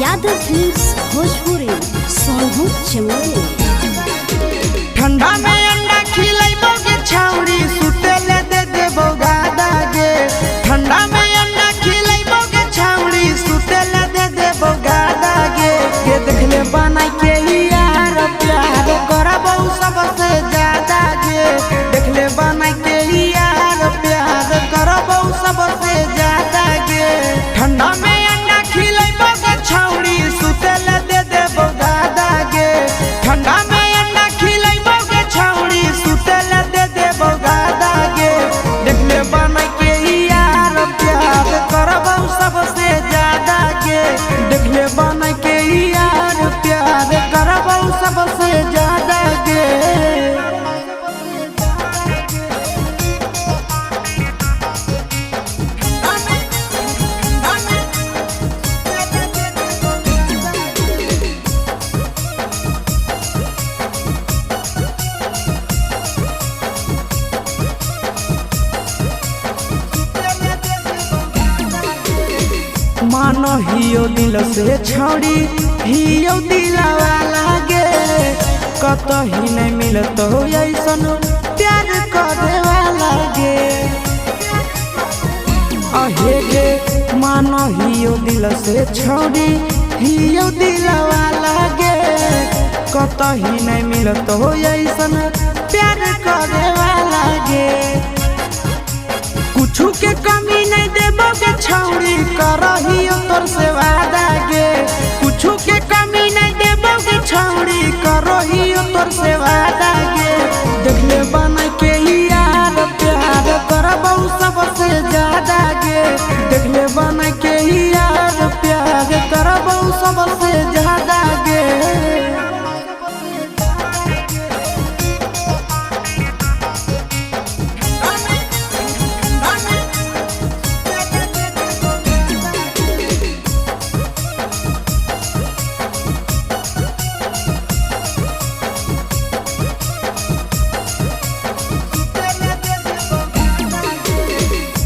Yadav films Bhojpuri Sonu Chamoli. ठंडा में अंडा खिलाइबो के छौरी सुतेले दे देबो गादा गे। ठंडा में अंडा खिलाइबो के छौरी सुतेले दे देबो गादा गे। के देखले बनाई के यार प्यार करबो सबसे ज्यादा गे। देखले बनाई के यार प्यार करबो सबसे ज्यादा गे। ठंडा में अंडा खिलाइबो के छौरी सुतेले दे देबो गादा गे। ठंडा में सबसे ज्यादा के देखले बन के यार प्यार करबो सबसे ज्यादा के। मानो हियो दिल से छौड़ी हियो दिलवाला गे। कतही नहीं मिलत हो ऐसन प्यार करे वाला गे। अहे गे मानो हियो दिल से छौड़ी हियो दिलवाला गे। कतही नहीं मिलत हो ऐसन प्यार करे वाला गे। कुछ के कमी नहीं देबो के छौरी करहियो तोर से वादा गे। कुछ के कमी नहीं देबो के छौरी करहियो तोर से वादा गे। देखले बन के यार प्यार करबो सबसे ज्यादा गे। देखले बन के यार प्यार करबो सबसे ज्यादा गे।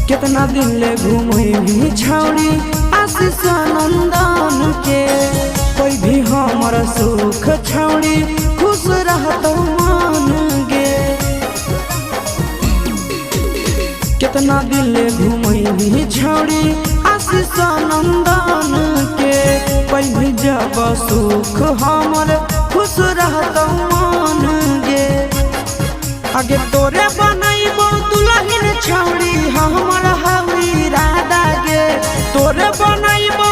कितना दिन ले घूमी छौड़ी आशीष नंदन के। कोई भी हमर सुख छौड़ी खुश रहतो मन गे। कितना दिन ले घूमी छौड़ी आशीष नंदन के। कोई भी जब सुख हमर खुश रहतो मन गे। आगे तोरे बनाइबो दुल्हन छौड़ी हमर हवी राधा गे। तोरे बनाइबो